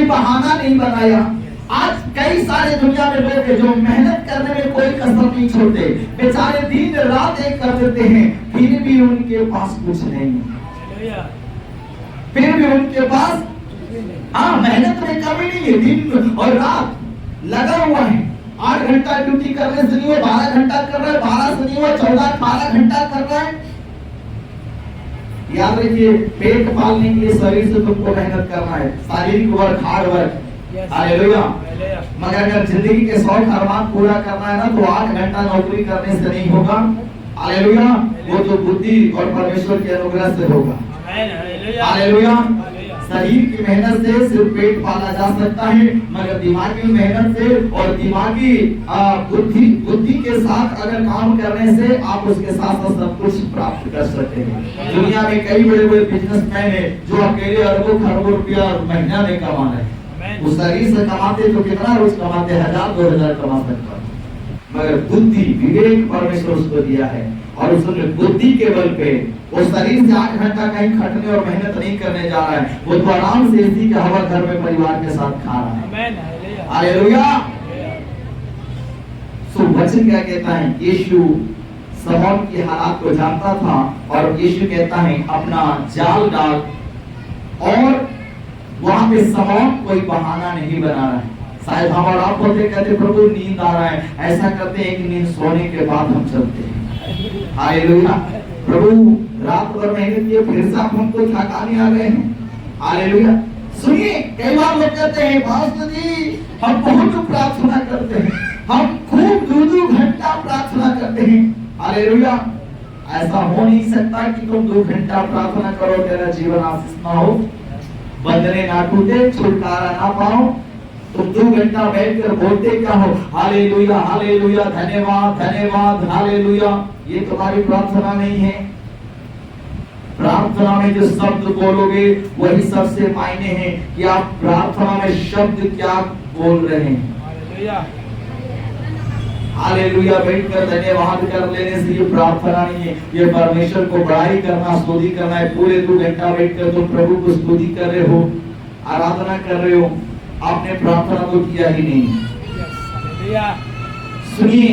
कोई बहाना नहीं बनाया। आज कई सारे दुनिया में लोग हैं जो मेहनत करने में कोई कसर नहीं छोड़ते, बेचारे दिन रात एक कर देते हैं, फिर भी उनके पास कुछ नहीं है, फिर भी उनके पास मेहनत में कमी नहीं है। दिन और रात लगा हुआ है, 8 घंटा ड्यूटी करने से नहीं हो, 12 घंटा कर रहा है, 12 से नहीं हो, 14-18 घंटा कर रहा है। याद रखिए, पेट पालने के लिए शरीर से तुमको मेहनत करना है, शारीरिक वर्क, हार्ड वर्क। हालेलुया। मगर अगर जिंदगी के शौक अरमान पूरा करना है ना, तो 8 घंटा नौकरी करने से नहीं होगा। हालेलुया। वो तो बुद्धि और परमेश्वर के अनुग्रह से होगा। हालेलुया। शरीर की मेहनत से सिर्फ पेट पाला जा सकता है, मगर दिमागी मेहनत से और दिमागी बुद्धि के साथ अगर काम करने से आप उसके साथ सब कुछ प्राप्त कर सकते हैं। दुनिया में कई बड़े बड़े बिजनेसमैन हैं जो अकेले अरबों खरबों रुपया महीना में कमा रहे हैं। उस शरीर से कमाते तो कितना रोज कमाते, 1000-2000 कमा सकता, मगर बुद्धि विवेक परमेश्वर उसको दिया है और उसने बुद्धि के बल पे वो शरीर से 8 घंटा कहीं खटने और मेहनत नहीं करने जा रहा है, वो तो आराम से इसी के हवा घर में परिवार के साथ खा रहा है। हालेलुया। सो वचन क्या कहता है? यीशु शमौन की हालात को जानता था और यीशु कहता है अपना जाल डाल, और वहां पे शमौन कोई बहाना नहीं बना रहा है। शायद हम और आप होते कहते प्रभु नींद आ रहा है, ऐसा करते हैं कि नींद सोने के बाद हम चलते हैं। हालेलुया। प्रभु रात भर मेहनत किए, फिर से आप हमको थकाने आ गए हैं। हालेलुया। सुनिए, कई बार लोग कहते हैं पास्टर जी हम बहुत प्रार्थना करते हैं, हम खूब 2-2 घंटा प्रार्थना करते हैं। हालेलुया। ऐसा हो नहीं सकता कि तुम 2 घंटा प्रार्थना करो, तेरा जीवन आशीष ना हो, बंधने ना टूटे, छुटकारा ना पाओ, तुम 2 घंटा बैठकर बोलते क्या हो? हालेलुया हालेलुया, धन्यवाद धन्यवाद, हालेलुया। ये तुम्हारी प्रार्थना नहीं है। प्रार्थना में जो शब्द बोलोगे वही सबसे मायने हैं कि आप प्रार्थना में शब्द क्या बोल रहे हैं। हालेलुया बैठकर धन्यवाद कर लेने से ये प्रार्थना नहीं है, ये परमेश्वर को बड़ाई करना, स्तुति करना है। पूरे 2 घंटा बैठकर तुम प्रभु को स्तुति कर रहे हो, आराधना कर रहे हो, आपने प्रार्थना तो किया ही नहीं। सुनिए,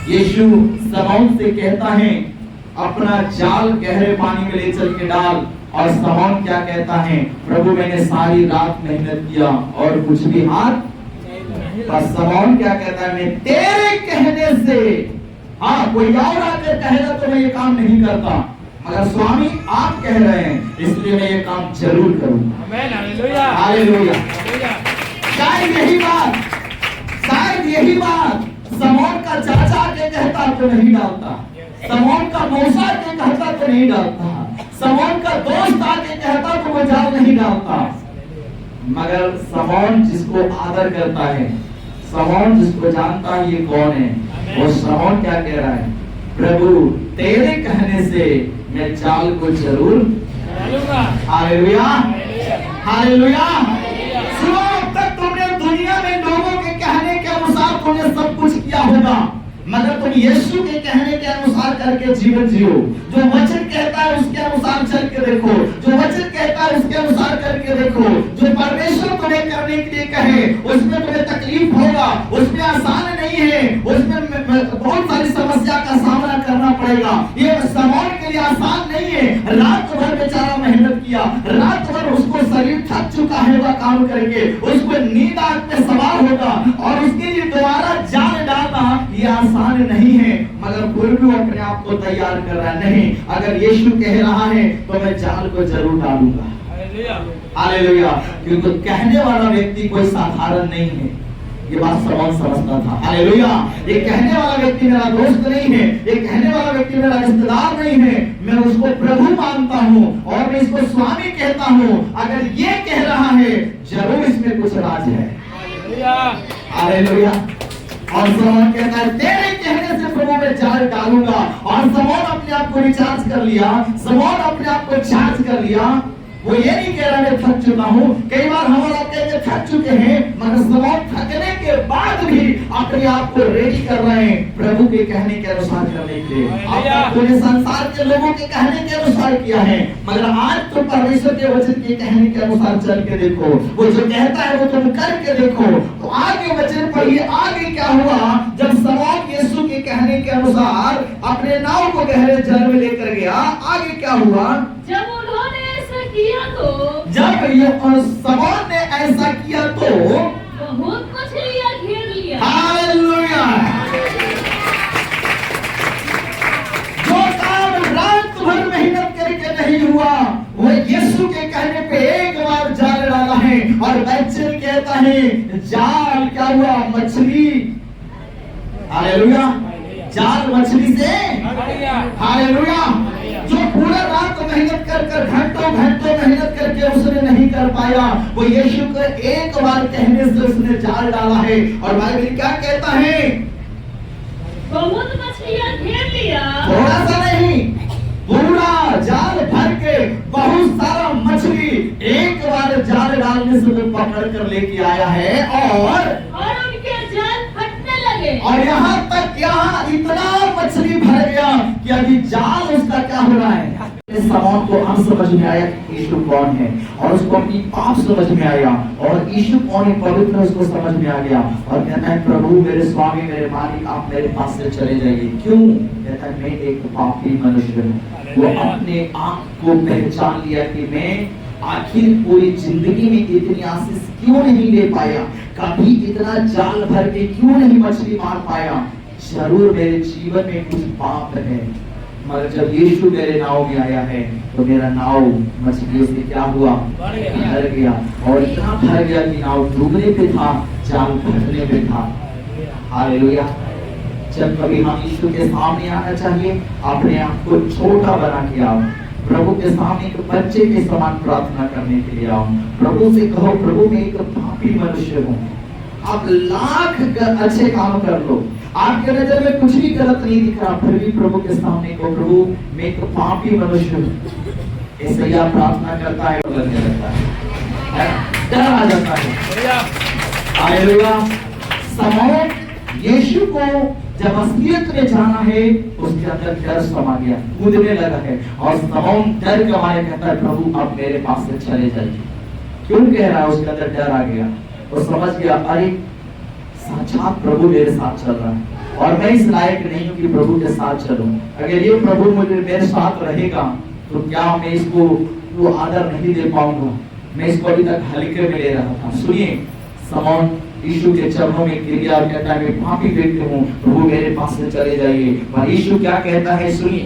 यीशु शमौन से कहता है अपना जाल गहरे पानी में ले चल के डाल, और शमौन क्या कहता है? प्रभु मैंने सारी रात मेहनत किया और कुछ भी हाथ। पर शमौन क्या कहता है? मैं तेरे कहने से, कोई और आकर कहेगा तो मैं ये काम नहीं करता, मगर स्वामी आप कह रहे हैं इसलिए मैं ये काम जरूर करूंगा। हालेलुया। शायद यही बात शमौन का चाचा के कहता तो नहीं डालता, शमौन का मौसा के कहता तो नहीं डालता, शमौन का दोस्त आके कहता तो वो जाल नहीं डालता, मगर शमौन जिसको आदर करता है, शमौन जिसको जानता है ये कौन है, वो शमौन क्या कह रहा है? प्रभु तेरे कहने से मैं जाल को जरूर। Hallelujah hallelujah. सुनो, अब तक तुमने दुनिया में लोगों के कहने के अनुसार तुमने सब कुछ किया होगा, मगर तुम यीशु के कहने के अनुसार करके जीवन जियो। जो वचन कहता है उसके अनुसार चल के देखो, जो वचन कहता है उसके अनुसार करके देखो। जो परमेश्वर तुम्हें करने के लिए कहे उसमें तुम्हें तकलीफ होगा, उसमें आसान नहीं है, उसमें बहुत सारी समस्या का सामना करना पड़ेगा। ये शमौन के लिए आसान नहीं है। रात भर बेचारा मेहनत किया, रात भर उसको शरीर थक चुका है वह काम करके, उसको नींद आंख पे सवार होगा और उसके लिए दोबारा जान डालना ये आसान नहीं है, मगर फिर भी वो अपने आप को तैयार कर रहा है। नहीं, अगर यीशु कह रहा है तो मैं जाल को जरूर डालूंगा। हालेलुया। क्योंकि कहने वाला व्यक्ति कोई साधारण नहीं है, ये बात शमौन समझता था। हालेलुया। ये कहने वाला व्यक्ति मेरा दोस्त नहीं है, ये कहने वाला व्यक्ति मेरा रिश्तेदार नहीं है, मैं उसको प्रभु मानता हूँ और मैं इसको स्वामी कहता हूँ। अगर ये कह रहा है जरूर इसमें कुछ राज है। हालेलुया। और शमौन कहता है तेरे कहने से प्रभु मैं जाल डालूंगा। और शमौन अपने आप को रिचार्ज कर लिया, शमौन अपने आप को चार्ज कर लिया। वो ये नहीं कह रहा मैं थक चुका हूँ। कई बार हम लोग कहते थक चुके हैं, मगर समौन थकने के बाद भी अपने आप को रेडी कर रहे हैं प्रभु के कहने के अनुसार करने के लिए। आपने संसार के लोगों के कहने के अनुसार किया है, मगर आज तो परमेश्वर के वचन के कहने के अनुसार चल के देखो। वो जो कहता है वो तुम करके देखो। तो आगे वचन पढ़िए, आगे क्या हुआ जब समौन यीशु के कहने के अनुसार अपने नाव को गहरे जल में लेकर गया। आगे क्या हुआ? जब उन्होंने ऐसा किया तो जब ये समौन ने ऐसा किया तो बहुत मछलियां घेर लिया। हालेलुया। जो काम रात भर मेहनत करके नहीं हुआ, वो यीशु के कहने पे एक बार जाल डाला है। और बच्चन कहता है जाल क्या हुआ? मछली। हालेलुया। जाल मछली से हालेलुया। जो पूरा रात मेहनत कर घंटों मेहनत करके उसने नहीं कर पाया, वो यीशु को एक बार कहने से उसने जाल डाला है। और बाइबल क्या कहता है? बहुत मछलियां घेर लिया। थोड़ा सा नहीं, पूरा जाल भर के बहुत सारा मछली एक बार जाल डालने से वो पकड़ कर लेके आया है। और उनके जाल फटने लगे। और यहाँ तक यहाँ इतना मछली भर गया कि अभी जाल उसका क्या हो रहा है? समौन को हम समझ में आया कि यीशु कौन है, और उसको अपनी पाप समझ में आया, और यीशु कौन है पवित्र उसको समझ में आ गया। और कहता है प्रभु मेरे स्वामी मेरे मालिक आप मेरे पास से चले जाइए। क्यों? कहता है मैं एक पापी मनुष्य हूँ। वो अपने आप को पहचान लिया कि मैं आखिर पूरी जिंदगी में इतनी आशीष क्यों नहीं ले पाया, कभी इतना जाल भर के क्यों नहीं मछली मार पाया। जरूर मेरे जीवन में कुछ पाप है, मगर जब यीशु मेरे नाव में आया है तो मेरा नाव मछलियों से क्या हुआ? भर गया। और इतना भर गया कि नाव डूबने पे था, जाल फटने पे था। हालेलुया। जब कभी हम यीशु के सामने आना चाहिए, अपने आप को छोटा बना के आओ। प्रभु के सामने एक बच्चे के समान प्रार्थना करने के लिए आओ। प्रभु से कहो प्रभु मैं एक पापी मनुष्य हूँ। आप लाख अच्छे काम कर लो, आपके नजर में कुछ भी गलत नहीं दिख रहा, फिर भी प्रभु के सामने को प्रभु मैं एक पापी मनुष्य हूँ। ऐसा प्रार्थना करता है, लगने लगता है, डर आ जाता है। हालेलुया। समौन यीशु को जब असलियत में जाना है, उसके अंदर डर समा गया, कूदने लगा है। और समौन डर के मारे कहता है प्रभु आप मेरे पास से चले जाइए। क्यों कह रहा है? उसके अंदर डर आ गया और समझ गया अरे साक्षात प्रभु मेरे साथ चल रहा है, और मैं इस लायक नहीं हूँ कि प्रभु के साथ चलूं। अगर ये प्रभु मुझे मेरे साथ रहेगा तो क्या मैं इसको वो आदर नहीं दे पाऊंगा? मैं इसको अभी तक हल्के में ले रहा था। सुनिए, समौन यीशु के चरणों में गिर गया और कहता है मैं पापी व्यक्ति हूँ, प्रभु मेरे पास से चले जाइए। और यीशु क्या कहता है? सुनिए,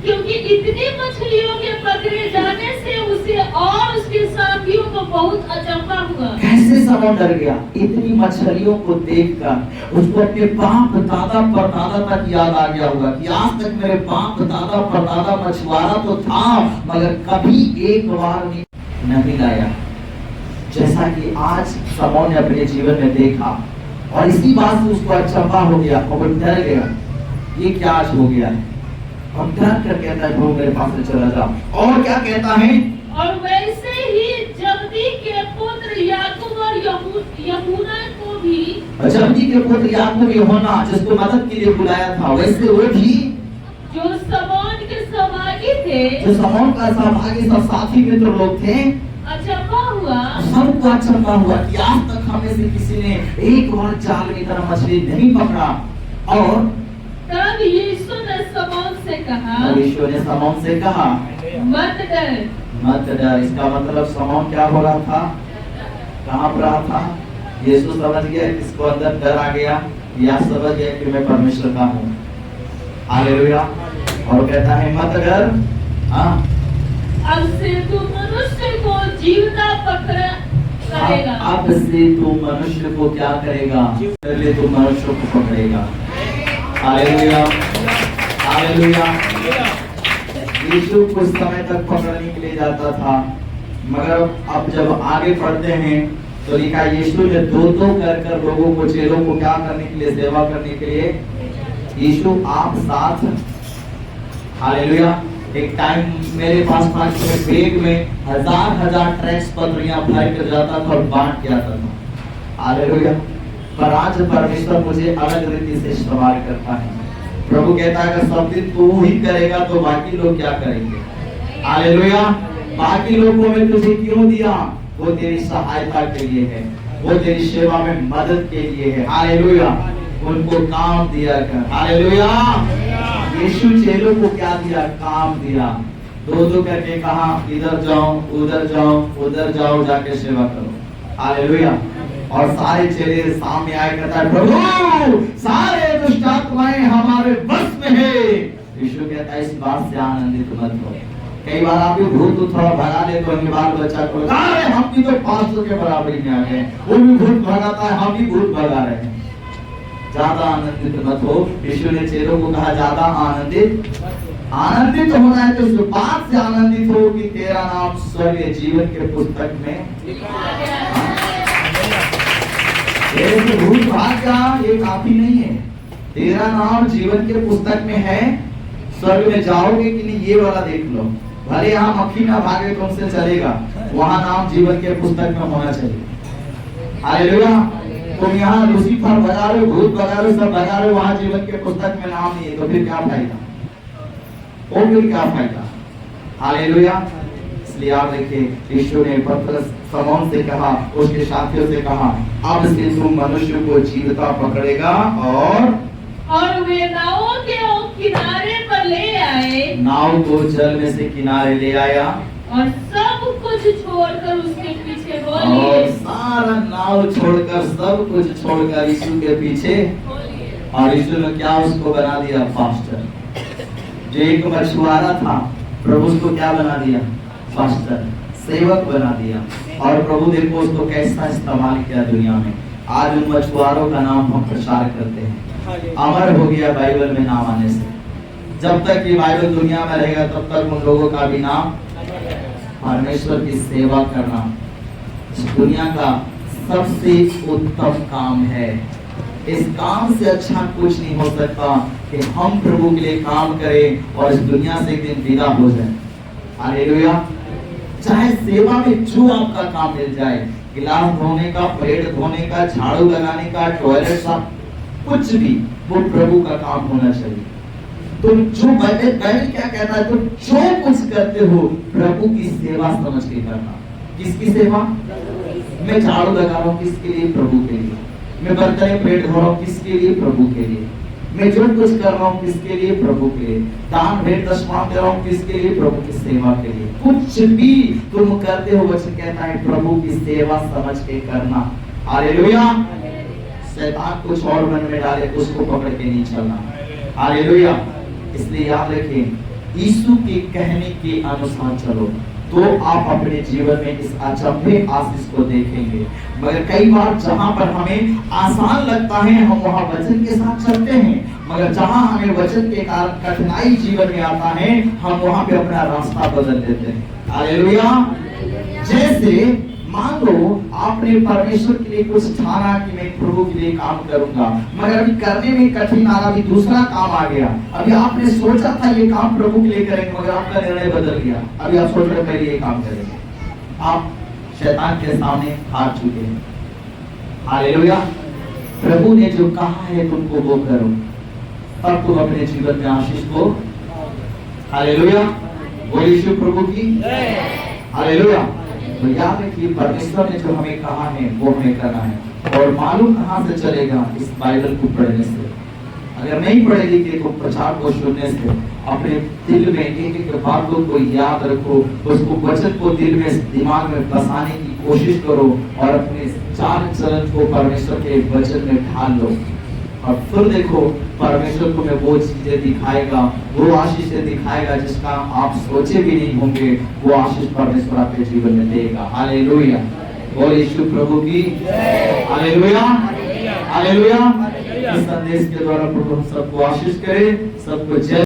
क्योंकि इतनी मछलियों के पकड़े जाने से उसे और उसके साथियों को बहुत अचंभा हुआ। कैसे समौन डर गया? इतनी मछलियों को देखकर उसको अपने बाप दादा परदादा तक याद आ गया होगा कि आज तक मेरे बाप दादा परदादा मछुआरा तो था, मगर कभी एक बार नहीं लाया। जैसा कि आज समौन ने अपने जीवन में देखा, और इसी बात से उसको अचंभा हो गया और वो डर गया, ये क्या आज हो गया है? और डर कर कहता है प्रभु मेरे पास से चला जा। और क्या कहता है? और वैसे ही जब्दी के पुत्र याकूब और यूहन्ना को भी, जब्दी के पुत्र याकूब यूहन्ना जिसको मदद के लिए बुलाया था, वैसे वो भी जो समौन के सहभागी थे, जो समौन का सहभागी सब साथी मित्र लोग थे, अचंभा हुआ। सबको अचंभा हुआ कि आज तक हमें से किसी ने एक बार जाल की तरह मछली नहीं पकड़ा। और तब यीशु ने समौन से कहा, यीशु ने समौन से कहा मत डर, मत डर। इसका मतलब समौन क्या हो रहा था? कहाँ पर रहा था? यीशु समझ गया, इसको अंदर डर आ गया, या समझ गया कि मैं परमेश्वर का हूँ। हालेलुया। और कहता है मत डर, अब से तू मनुष्य को जीवता पकड़ेगा। अब से तू मनुष्य को क्या करेगा? पहले तू मनुष्य को पकड़ेगा। Hallelujah, hallelujah. यीशु कुछ समय तक पकड़ने के लिए जाता था, मगर अब जब आगे पढ़ते हैं तो लिखा यीशु ने दो कर लोगों को, चेलों को क्या करने के लिए? सेवा करने के लिए। यीशु आप साथ, हालेलुया, एक टाइम मेरे पास था कि मैं बैग में हजार ट्रैक्स पत्रियां भर कर जाता था और बांट के आता था। हालेलुया। पर आज परमेश्वर मुझे अलग रीति से इस्तेमाल करता है। प्रभु कहता है अगर सब दिन तू ही करेगा तो बाकी लोग क्या करेंगे? हालेलुया। बाकी लोगों में तुझे क्यों दिया? वो तेरी सहायता के लिए है, वो तेरी सेवा में मदद के लिए है। हालेलुया। उनको काम दिया कर। हालेलुया। यीशु चेलों को क्या दिया? काम दिया। दो दो करके कहा इधर जाओ उधर जाओ उधर जाओ, जाके सेवा करो। हालेलुया। और सारे चेले सामने आए, कहता है प्रभु सारे दुष्ट आत्माएं हमारे बस में है। यीशु कहता है इस बात से आनंदित मत हो। कई बार आप भी भूत थोड़ा भगा ले तो अपने बाल बच्चा को अरे हम भी तो 500 के बराबरी में आ गए, वो भी भूत भगाता है, हम भी भूत भगा रहे हैं। ज्यादा आनंदित मत हो। यीशु ने चेलों को कहा ज्यादा आनंदित होना है तो इस बात से आनंदित हो कि तेरा नाम स्वर्गीय जीवन के पुस्तक में लिखा गया। भूत भाग जा ये काफी नहीं है। तेरा नाम जीवन के पुस्तक में है, स्वर्ग में जाओगे कि नहीं ये वाला देख लो। भले यहाँ मक्खी ना भागे तुमसे चलेगा, वहां नाम जीवन के पुस्तक में होना चाहिए। हालेलुया। तुम यहाँ लूसीफर भगा रहे हो, भूत भगा रहे हो, सब भगा रहे हो, वहां जीवन के पुस्तक में नाम नहीं है तो फिर क्या फायदा? वो फिर क्या फायदा? हालेलुया। इसलिए आप देखिए यीशु ने पतरस शमौन से कहा, उसके साथियों से कहा अब से तुम मनुष्य को जीवता पकड़ेगा और वे नाव के किनारे पर ले आए। नाव को जल में से किनारे ले आया और सब कुछ छोड़कर उसके पीछे हो और लिए। सारा नाव छोड़कर सब कुछ छोड़कर यीशु के पीछे। और यीशु ने क्या उसको बना दिया? पास्टर। जो एक मछुआरा था प्रभु उसको क्या बना दिया? पास्टर, सेवक बना दिया। और प्रभु देखो उसको कैसा इस्तेमाल किया दुनिया में। आज उन मछुआरों का नाम हम प्रचार करते हैं। अमर हो गया बाइबल में नाम आने से। जब तक ये बाइबल दुनिया में रहेगा तब तक उन लोगों का भी नाम। परमेश्वर की सेवा करना इस दुनिया का सबसे उत्तम काम है। इस काम से अच्छा कुछ नहीं हो सकता कि हम प्रभु के लिए काम करें और इस दुनिया से एक दिन विदा हो जाए। हालेलुया। चाहे सेवा में जो आपका काम मिल जाए, गिलास धोने का, प्लेट धोने का, झाड़ू लगाने का, टॉयलेट साफ, कुछ भी, वो प्रभु का काम होना चाहिए। तुम जो बाइबल क्या कहता है, तुम जो कुछ करते हो प्रभु की सेवा समझ के करना। किसकी सेवा? मैं झाड़ू लगा रहा हूँ किसके लिए? प्रभु के लिए। मैं बर्तन प्लेट धो रहा हूँ किसके लिए? प्रभु के लिए। मैं जो कुछ कर रहा हूँ किसके लिए? प्रभु के लिए। दान भेंट दशमांश दे रहा हूँ किसके लिए? प्रभु की सेवा के लिए। कुछ भी तुम करते हो वचन कहता है प्रभु की सेवा समझ के करना। हालेलुया। शैतान कुछ और मन में डाले उसको पकड़ के नहीं चलना। हालेलुया। इसलिए याद रखें यीशु के कहने के अनुसार चलो तो आप अपने जीवन में इस अचंभे आशीष को देखेंगे। मगर कई बार जहां पर हमें आसान लगता है हम वहां वचन के साथ चलते हैं, मगर जहां हमें वचन के कारण कठिनाई जीवन में आता है हम वहां पे अपना रास्ता बदल देते हैं। हालेलुया। जैसे मान लो आपने परमेश्वर के लिए कुछ ठाना कि मैं प्रभु के लिए काम करूंगा, मगर अभी करने में कठिन आ रहा, अभी दूसरा काम आ गया। अभी आपने सोचा था ये काम प्रभु के लिए करेंगे मगर आपका निर्णय बदल गया। अभी आप सोच रहे पहले ये काम करेंगे, आप शैतान के सामने हार चुके हैं। हालेलुया। प्रभु ने जो कहा है तुमको वो करो, तब तुम अपने जीवन में आशीष को। हालेलुया। बोलिए यीशु प्रभु की। हालेलुया। तो याद रखिए परमेश्वर ने जो हमें कहा है वो हमें करना है। और मालूम कहां से चलेगा? इस बाइबल को पढ़ने से। अगर नहीं पढ़े लिखे तो प्रचार को सुनने से अपने दिल में एक एक बातों को याद रखो, उसको वचन को दिल में दिमाग में बसाने की कोशिश करो और अपने चाल चलन को परमेश्वर के वचन में ढाल लो। और फिर देखो परमेश्वर तुम्हें वो चीजें दिखाएगा, वो आशीषें दिखाएगा जिसका आप सोचे भी नहीं होंगे। वो आशीष परमेश्वर आपके जीवन में देगा। हालेलुया। और यीशु प्रभु की। हालेलुया। हालेलुया। इस संदेश के द्वारा प्रभु सबको आशीष करे, सबको जय